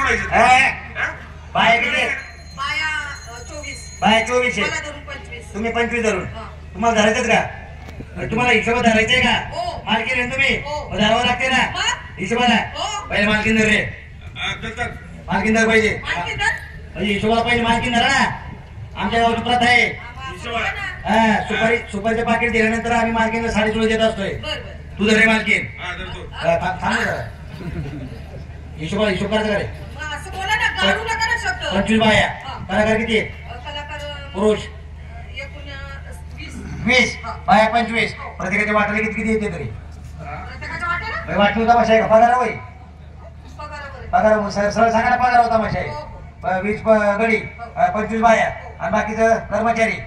म्हणायचं बाया किती? बाया 24. बाया 24 मला आहे. धरून 25. तुम्ही 25 धरून. हा. तुम्हाला धरायचंच का? तुम्हाला हिशोब धरायचंय का? हो. मालकीन आहे तुम्ही. हो. मग धरावं लागते ना मग? हिशोबाला. हो. पहिले मालकीन धर रे. मालकीन धर पाहिजे. आणखी तर? म्हणजे हिशोबाला पहिले मालकीन धरा ना. आमच्या गावची प्रथा आहे. बोला ना. सुपारीचं पाकिट दिल्यानंतर आम्ही मालकीनला 3.5 देत असतोय. बर. तू धर रे मालकीन. हा थांब जरा. हिशोब करायचं का रे? मग असं बोला ना, काढू नका ना शब्द. 25 बाया. हा. कलाकार किती आहे? कलाकार पुरुष 20. 20 बाया 25. प्रत्येकाच्या वाटायला किती येते तरी? प्रत्येकाच्या वाट्याला वाटली तमाशा आहे का? पगार होय पगारावर. पगार सरळ सांगा ना. पगार होता तमाशा आहे. 20 गडी 25 बाया आणि बाकीचं कर्मचारी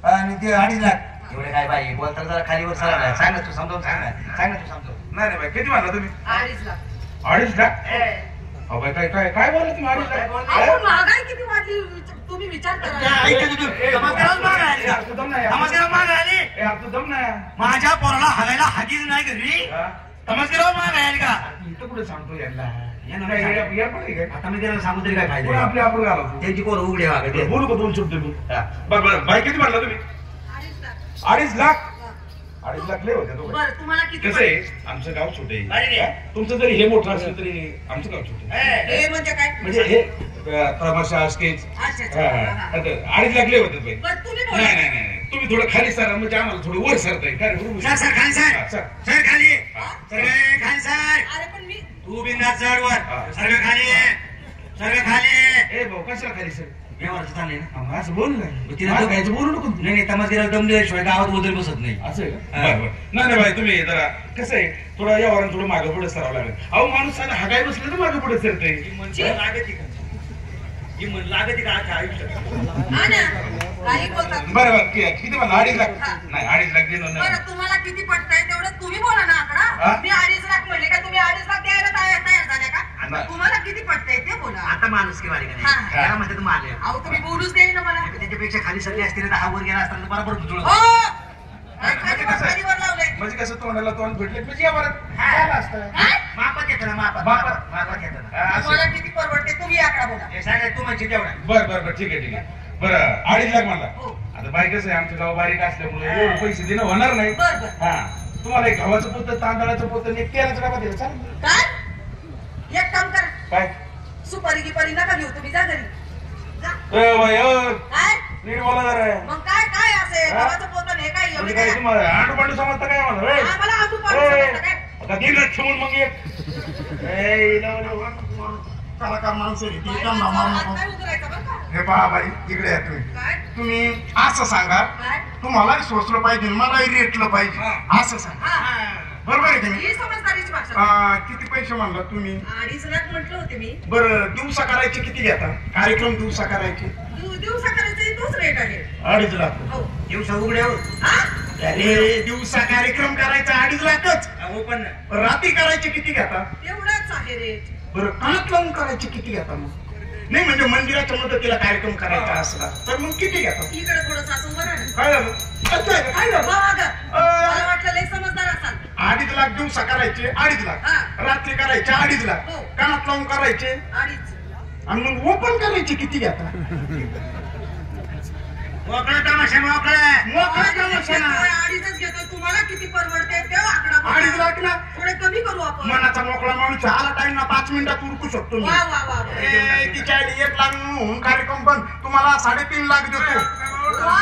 आणि ते 2.5 लाख. एवढे काय बाई बोलतात जरा खालीवर सरा. सांग ना तू समजावून सांग ना तू समजावून. नाही बाई किती म्हणला तुम्ही? 2.5 लाख. 2.5 लाख? अहो बाई काय काय काय बोलला तुम्ही 2.5 लाख? अहो, महागाई किती वाढली तुम्ही विचार करा. माझ्या पोराला हालायला हागीच नाही घरी. तमासगीराव माग आहे का? इथं कुठे सांगतो यांना आता मी त्याला सांगू तरी काय फायदा? आपले आपण घालतो त्यांची पोरं उघडे वागते. बोलू का 2 शब्द मी? बरं बाई किती म्हणला तुम्ही? 2.5 लाख. 2.5 लाख? 2.5 लाख लय होते तो. बरं, तुम्हाला किती कसं आहे आमचं गाव छोटे तुमचं जरी हे मोठं असलं तरी आमचं गाव छोटे. हे म्हणजे काय? म्हणजे हे तमाशा स्टेज अच्छा, अच्छा. 2.5 लाख लय होते बाई. बरं, तुम्ही बोला. नाही नाही नाही तुम्ही थोडं खाली सर म्हणजे आम्हाला थोडं वर सरताय काय रे? सर खाली सर. हा, सर. सर खाली. सगळे खाली सर. अरे पण मी तू बिंदास चढ वर. हा. सगळं खाली. सगळं खाली. ए भाऊ कशाला खाली सर? व्यवहार चालले ना. आम्हाला असं बोल मग नाही तिला तो घ्यायचं बोलू नको. नाही नाही तमासगीराव दम दिल्याशिवाय गावात वगैरे बसत नाही. असं आहे का? हा. बरं बरं नाही नाही बाई तुम्ही जरा कसं आहे थोडं यावर थोडं मागं पुढे सरावं लागेल. अहो माणूस साधा हागाय बसले तर मागं पुढे सरते. लागते का आजच्या आयुष्यात? हा ना, काही बोलतात. बरं बरं किती म्हणलं 2.5 लाख? हा. नाही 2.5 लाख देणं नाही. बरं, तुम्हाला किती पडतंय तेवढं तुम्ही बोला ना हा? आकडा. मी 2.5 लाख म्हणले का तुम्ही 2.5 लाख द्यायला तयार झाल्या का? नाही. तुम्हाला किती पडतंय ते बोला. आता माणूस की वाली हा. त्याला म्हणते मारले. अहो, तुम्ही बोलूच दे ना मला. त्याच्यापेक्षा खाली सरली असते ना 10 वर गेला असताना बरोबर हो. जुळत. खालीवर लावलंय. म्हणजे कसं तोंडाला तोंड भेटले म्हणजे यावर झालं असतं. काय? मापात येतं ना मापात. मापात. मापात येतं ना. असं. तुम्हाला किती परवडते तुम्ही आकडा बोला. हे सांगायचं तू म्हणजे तेवढा. बरं बरं बरं ठीक आहे बरं 2.5 लाख म्हणला. हो. आता बाई कसं आहे आमचं गाव बारीक असल्यामुळे एवढे पैसे देणं होणार नाही. बरं बरं. हा तुम्हाला एक गव्हाचं पोतं तांदळाचं पोतं एक तेलाचं डबा दिलं चालेल? काय? एक काम करा, काय सुपारी गिपारी नका घेऊ, तुम्ही जा घरी जा. बाई काय नीट बोला जरा. मग काय काय असे हा? गव्हाचं पोतं हे काय म्हणजे एवढं काय काय? तुम्हाला आंडू पांडू समजतं काय मला होय? आम्हाला आंबू पाडू समजतं काय? आता 1.5 लाख ठेवून मग एक कलाकार माणसं आहे, ती त्यांना मारू हात नको. नाही उचलायचा बरं का? हे पहा बाई इकडे या तुम्ही. काय? तुम्ही असं सांगा काय? तुम्हालाही सोचलं पाहिजे मलाही रेटलं पाहिजे असं सांगा. हा. बरोबर आहे की नाही? ही समजदारीची भाषा. किती पैसे म्हणला तुम्ही? 2.5 लाख म्हटलं होते मी. बरं दिवसा करायचे किती घेता? कार्यक्रम दिवसा करायचे दिवसा करायचे तोच रेट आहे. 2.5 लाख. हो. दिवसा उघड्यावर. हा? अरे दिवसा कार्यक्रम करायचा 2.5 लाखच. हो पण रात्री करायचे किती घेता? तेवढाच आहे रेट. बरं कानात लावून करायचे किती घेता मग? नाही म्हणजे मंदिराच्या मदतीला कार्यक्रम करायचा असला तर मग किती घेता? इकडे थोडं सासून बरं आहे. काय झालं? अच्छा, काय झालं? मला वाटलं लय समजदार असाल. 2.5 लाख दिवसा करायचे 2.5 लाख. हा. रात्री करायचे 2.5 लाख. हो. कानात लावून करायचे 2.5. आणि मग ओपन करायचे किती घेता? मोकळा तमाशा मोकळा. मोकळा तमाशा. 2.5च घेतोय. तुम्हाला किती परवडते तेव्हा आकडा बोला. 2.5 लाख ना. थोडे कमी करू आपण. मनाचा मोकळा माणूस आला टाइम ना 5 मिनिटात उरकू शकतो मी. वा वा वा वा. तिच्या 1 लाख होऊन कार्यक्रम पण तुम्हाला 3.5 लाख देतो. वा.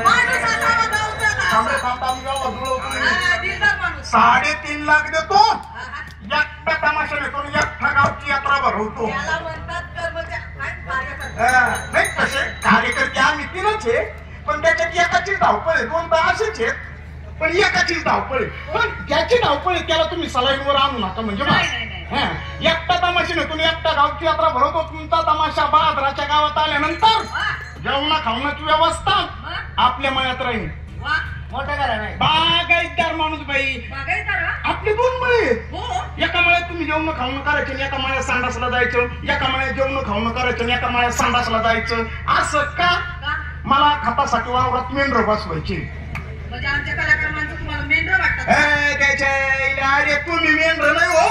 माणूस असावा गावचा थांबे गावचा. थांबा मी गावाला जुळवतो. हा, दिलदार माणूस. 3.5 लाख देतो. हा, हा. एकटा तमाशा देतो आणि एकटा गावची यात्रा भरवतो. याला म्हणतात कर्मचारी. काय कार्यकर्ता. नाही तसे कार्यकर्ते आम्ही 3च आहे पण त्याच्यात एकाचीच धावपळ आहे. 2 तर असेच आहेत पण एकाचीच धावपळ आहे. पण ज्याची धावपळ आहे त्याला तुम्ही सलाईनवर आणू नका म्हणजे नाही, नाही, नाही. एकटा तमाशा नेतो आणि एकटा गावची यात्रा भरवतो. तुमचा तमाशा बहादराच्या गावात आल्यानंतर वा. जेवणा खावण्याची व्यवस्था मग? आपल्या मळ्यात राहील. वा. मोठा करा नाही. बागायतदार माणूस बाई. बघायचं ना? आपले 2 मळे आहेत. हो. एका मळ्यात तुम्ही जेवण खावणं करायचं आणि एका मळ्यात संडासला जायचं. एका मळ्यात जेवण खावणं करायचं आणि एका मळ्यात संडासला जायचं. असं का? का? मला खतासाठी वावरात मेंढर बसवायची. म्हणजे आमच्या कलाकार माणसं तुम्हाला मेंढर वाटतात. त्याच्या अरे तुम्ही मेंढर नाही हो.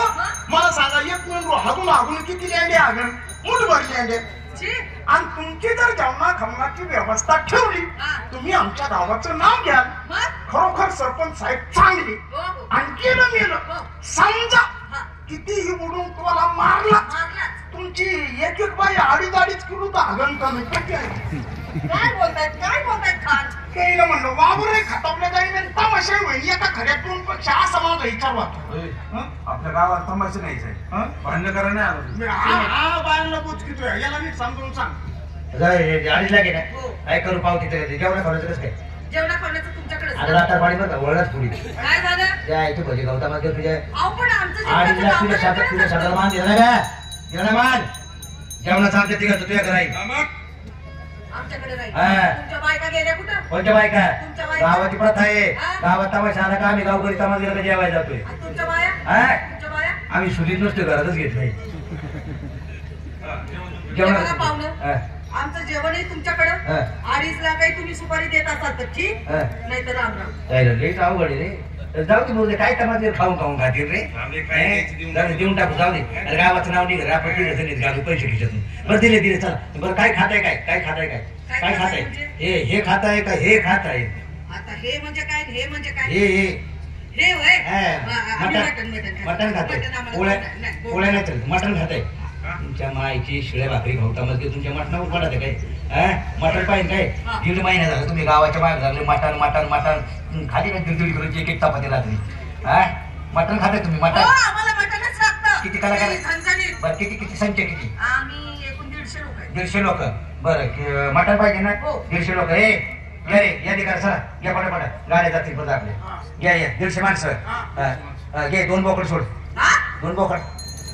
मला सांगा एक मेंढरू हागून हागून किती लेंडे हागण मुठभर लेंडे छी. आणि तुमची जर जेवणा खमनाची व्यवस्था ठेवली हा. तुम्ही आमच्या गावाचं नाव घ्याल मग? खरोखर सरपंच साहेब चांगले हो, हो. आणखी न मेलं हो. समजा हा. कितीही उडून तुम्हाला मारला मारलाच. तुमची एक एक बाई अडीच किलो तर हगण कमी किती आहे काय बोलतायत खान? काही ना म्हणलं वावरही खतवल्या जाईल आणि तमाशा होईल एका खऱ्यातून पेक्षा असा माझा विचार वाटतो आपल्या गावात तमाशा नाही साहेब भांडण करा नाही आलो हा बायांना बुचकितोय याला नीट समजून सांग अडीच लागे ना हो. काय करू पावती जेवढं खाण्याचं कसं काय जेवणा खाण्याचं तुमच्याकडे आता आता पाणी बघा वळच पुढे काय झालं? त्या इथे भजी गवतामध्ये तुझ्या अहो पण आमचं अडीच जेवणाचं लाख तुझ्या गाव तुझ्या शाळेला मान दिला का दिला मान जेवणाचं आमच्या तिघाचं तुझ्या घराई आमच्याकडे राहील. हा. तुमच्या बायका गेल्या कुठं? कोणत्या बायका तुमच्या बायका. गावाची प्रथा आहे हा. गावात तमाशा आला का आम्ही गावकरी तमाशा गेला का जेवायला जातोय आणि तुमच्या बाया? हा? तुमच्या बाया? आम्ही सुलीत नसतो घरातच घेतलंय जेवणाला पाहुणं. हा. आमचं जेवणही तुमच्याकडं हा. 2.5 लाख तुम्ही सुपारी देत असाल तर ठीक हा. नाही तर राम राम. काय रे लईच अवघड आहे रे जाऊ दे बोलते काय तमाशा खाऊन खातील रे आम्ही काय द्यायचं देऊन जाऊ दे, देऊन टाकू जाऊ दे अरे गावाचं नाव निघ आपण तिघ घालू पैसे खिशातून बरं दिले चला बरं काय खाताय काय खाताय काय खाताय हे खाताय का हे खाताय आता हे म्हणजे काय हे म्हणजे काय हे हे होय हा, आम्ही मटण मटण खाताय मटण आम्हाला पोळ्या नाही, नाही, पोळ्या नाही चालत मटण खाताय तुमच्या मायची शिळ्या भाकरी खाऊतामध्ये तुमच्या मटणावर पडत काय हा मटण पाहिजे काय हा. 1.5 महिना झाला तुम्ही गावाच्या बाहेर झाले मटण खाली नाही दीड किलोची एक चपाती रात्री हा मटण खाताय तुम्ही हो, मटण आम्हाला मटणच लागतं. किती कलाकार? हे झणझणीत. बरं किती संख्या किती आम्ही एकूण 150 लोक आहे. 150 लोक बरं मटण पाहिजे ना हो. 150 लोक हे या रे या दे करा चला या पटा गाड्या जातील परत आपले या 150 माणसं घे 2 बोकड सोड हा? 2 बोकड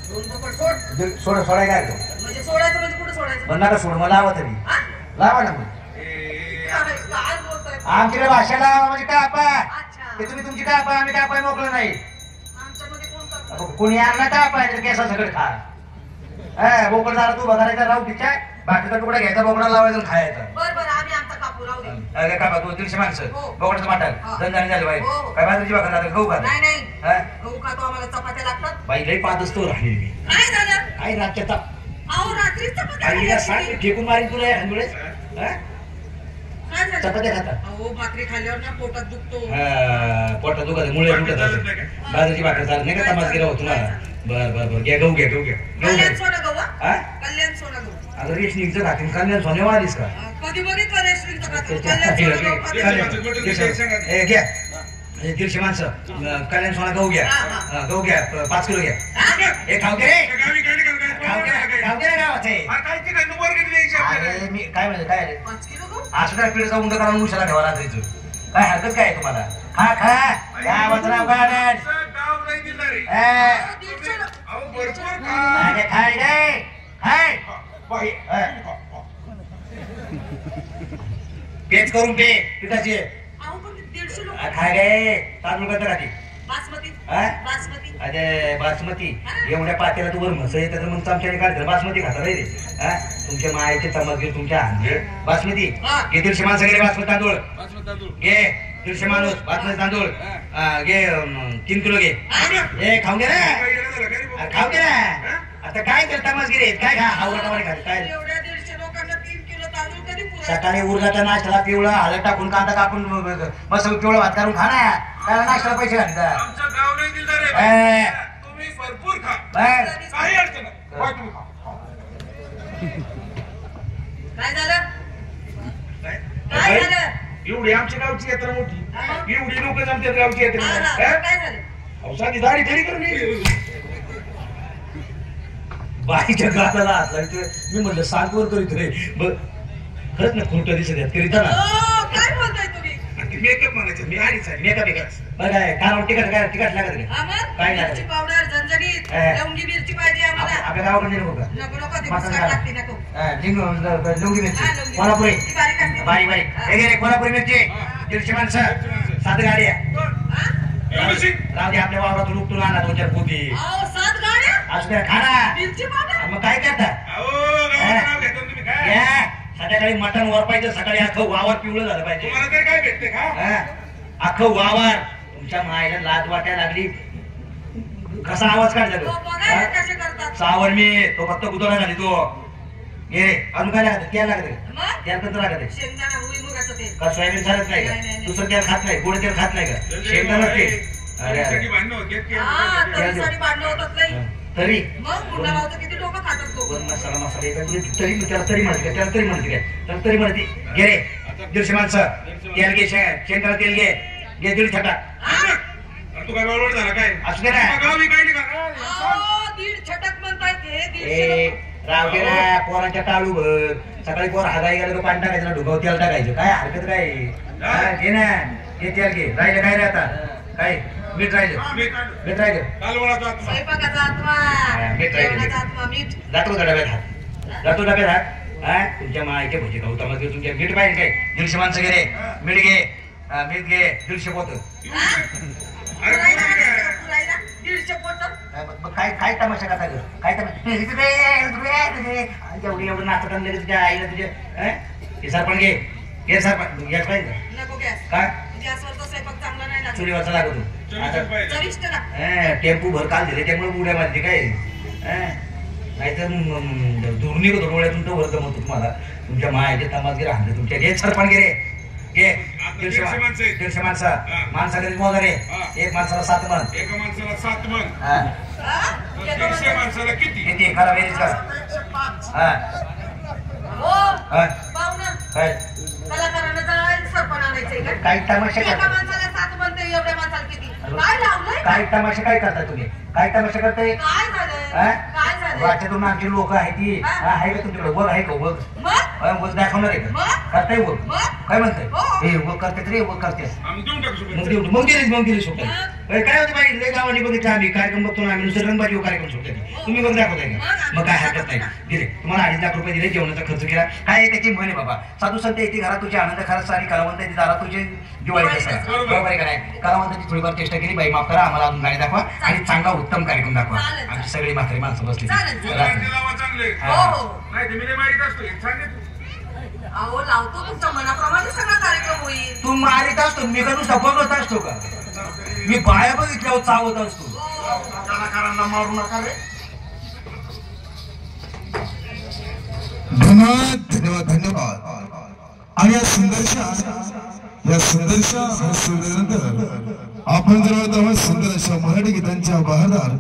2 बोकड सोड. सोडाय काय म्हणजे सोडायचं म्हणजे कुठं सोडायचं? बरं नका सोड मग लावा तरी हा? लावा ना मग काय बोलताय? आमच्याकडे भाषा लावा म्हणजे काय आपा अच्छा. ते तुम्ही तुमची काय आपा आम्ही काय पाय मोकलं नाही आमच्यामध्ये कोण करतं? कोणी आणला काय पाहिजे केसा सगळं खा हा बोकड झाला तू बघायचा राहू तिच्या बाकीचा तुकडा घ्यायचा बोकडा लावायचा आणि खायचा बरं आम्ही आमचा कापू राहू दे. अरे का बा 200 माणसं हो. बोकडाचं मटण हा. दणदणी झालं बाई हो. काय बाजूची भाकर जातात गहू खात नाही नाही हा? गहू खातो आम्हाला चपात्या लागतात. बाई लई पाच असतो राहिली मी काय झालं? काय रातच्या अहो रात्री चपात्या आईला खाल्ल्या सांग तुम्ही. फेकून मारीन तुला एखाद वेळेस हा? काय झालं? चपात्या खातात अहो भाकरी खाल्ल्यावर ना पोटात दुखतो. पोटात दुखत मुळे दुखत असत बाजूची भाकर चालत नाही का तमास गेला होतो तुम्हाला बर घ्या गहू घ्या कल्याण सोडा गहू हा? हा? कल्याण सोडा गहू. आता रेशनिंगचं खातील कल्याण सोन्यावर आलीस का कधी बघितलं रेस्टॉरंटचं खातो. कल्याण सोडा गहू खातो. घ्या 150 माणसं कल्याण सोना गहू घ्या गहू घ्या 5 किलो घ्या हे खाऊ घे खाऊ घे गावात अरे मी काय म्हणतो काय रे 5 किलो गहू? असं पिढीचा उंड करून उशाला ठेवा रात्रीचं काय हरकत काय तुम्हाला खा गावाचं नाव काय गाव नाही दिलं रे 150 लो- अहो भरपूर खा खाय रे खाय पेच करून पे पिठाची अहो पण 150 लोक. खाय रे तांदूळ करता राहते बासमती हा? बासमती. अरे बासमती एवढ्या पातेला तू वर म्हस येतं तर मग चमच्याने काढतं बासमती खाता रे हा तुमच्या मायचे तमासगीर तुमच्या हांजे बासमती हा. घे 150 माणसं गेले बासमती तांदूळ तांदूळ घे 150 माणूस बासमती तांदूळ घे 3 किलो घे ए खाऊन घे ना खाऊ घे ना आता काय करता तमासगीर आहेत काय खा आवडा खात काय एवढ्या 150 लोकांना 3 किलो तांदूळ कधी पुरेल? सकाळी उरगाचा नाश्त्याला पिवळा हळद टाकून कांदा कापून मस्त पिवळा भात करून खा ना त्याला नाश्त्याला पैसे घालता आमचं गाव नाही दिलं रे तुम्ही भरपूर खा काही अडचण नाही. काय झालं? काय झालं? एवढी आमच्या गावची यात्रा मोठी एवढी लोक जमतात गावची हा, हा, यात्रा काय झालं? औषधी दाढी खरी करून ये. बाईच्या गाताला हात लागतोय मी म्हणलं सातवर करीत रे खरंच ना खोटं दिसत आहेत करीता ना ओ, काय बोलताय तुम्ही? मेकअप म्हणायचं मी आधीच आहे मेकअप बघ काय कानावर तिकट लागत रे आम्हाला काय लागत? मिरची पावडर झणझणीत हा. लवंगी मिरची पाहिजे आम्हाला. आपल्या गावाकडे नको का नको नको ते मसाला बिस्किट लागते नको. लवंगी मिरची हा, लवंगी. कोल्हापुरी ती बारीक असते. बारीक हा. हे घे रे कोल्हापुरी मिरची 150 माणसं 7 गाड्या हा? राहू दे आपल्या वावरातून उपटून आणा 2-4 पोती अहो, 7 गाड्या? असू द्या खाना मिरची पावडर? मग काय करता अहो गावाचं नाव घेतो तुम्ही काय या संध्याकाळी मटण वर पाहिजे सकाळी अख्खं वावर पिवळं झालं पाहिजे तुम्हाला तर काय भेटते का हा? अख्खं वावर तुमच्या मायला लाज वाटायला लागली कसा आवाज काढला हो, बघा हे कसे करतात. सावड मी तो फक्त गुतवला झाली तो ये रे अजून काय लागत तेल लागत मग? तेल कसं लागत शेंगदाणा भुईमुगाचं तेल. का सोयाबीन चालत नाही नाही, का नाही. दुसरं तेल खात नाही गोड तेल खात नाही का शेंगदाणा तेल अरे त्यासाठी अरे भांडणं होते हा, तरीसाठी भांडणं होतात नाही. तरी मग मुंडा लावतो किती लोक खातात तो. वन मसाला मसाला एका तरी त्याला तरी म्हणते काय त्याला तरी म्हणते काय त्याला तरी म्हणते घे रे 150 माणसं तेल घे शेंगदाणा तेल घे 1.5 छटा तू काय बरोबर झाला काय असू दे ना गावी काय नाही का अहो, 1.5 छटक म्हणतायत हे, 1.5 ए छटक. राव दे ना पोरांच्या टाळू भर सकाळी पोर हागाई गेलं तर पाणी टाकायचं ना ढुगाव तेल टाकायचं काय हरकत काय हा, घे ना हे तेल घे राहिलं काय रे आता काय मीठ राहिलं काल वळाचा स्वयंपाकाचा आत्मा, मीठ राहिलं. जेवणाचा आत्मा, मीठ. जातो का डब्यात हात हा तुमच्या मायच्या भजी गौतमात घे तुमच्या मीठ पाहिजे काय 150 माणसं घे रे मीठ घे 150 पोत हा? पुरायला आणायचं, पुरायला 150 पोतं. काय तमाशा करता ग काय एवढं नाचत आणलं तुझ्या आईला तुझे हे सरपण घे सरपण गॅस पाहिजे नको गॅस. काय गॅसवरचा स्वयंपाक चांगला नाही लागत. चुलीवरचा लागतो आता चविष्ट लागतं. टेम्पू भर काल दिले त्यामुळे उड्या मारते काय नाहीतर दूर निघतो डोळ्यातून तो भर जमवतो तुम्हाला तुमच्या मायाचे तमासगिरी आणले तुमच्या घे सरपण घे घे 150 माणसा कधी मोजा रे एक माणसाला 7 मन एका माणसाला 7 मन हा? 150 माणसाला किती किती करा बेरीज करा 105. हा हो, हा पाहुणं, काय कलाकारांना जरा सरपण आणायचंय का? काय तमाशा एका करता माणसाला 7 बनते, एवढ्या माणसाला किती? काय लावलंय? काय तमाशा काय करता तुम्ही काय तमाशा करताय काय झालंय? काय झालंय? वाच्यातून आमची लोक आहे ती आहे का तुमच्याकडे वग आहे का वग मग? वग दाखवणार आहे का मग? करताय वग मग? काय म्हणताय हो. हे वग करतात रे वग करतेस आम्ही देऊन टाकू मग शकतो देऊ मग दिली सोडतात काय होतं बाई लय गावाने बघितलं आम्ही कार्यक्रम बघतो ना आम्ही नुसतं रंगबाजी कार्यक्रम सोडतात तुम्ही वग दाखवताय का मग काय हरकत नाही दिले तुम्हाला 2.5 लाख रुपये दिले जेवणाचा खर्च केला काय त्याची म्हणे बाबा साधू संत येते घरात तुझे आनंद खरंच आणि कलावंत येते दारात तुझे दिवाळी दसरा बरोबर आहे का नाही कलावंताची थोडीफार चेष्टा केली बाई माफ करा आम्हाला अजून गाणी दाखवा आणि चांगला उत्तम कार्यक्रम दाखवा चालेल. आमची सगळी म्हातारी माणसं बसली चालेल. चांगले हो, हो. नाही तुम्ही नाही माहित असतो सांगे तू अहो, लावतो तुमच्या मनाप्रमाणे सगळा कार्यक्रम होईल. तू मारित असतो मी का नुसता बघत असतो का मी बाया बघितल्यावर चावत असतो कलाकारांना मारू नका रे. धन्यवाद आणि या सुंदरशा हसल्यानंतर आपण जर सुंदर अशा मराठी गीतांच्या बहारदार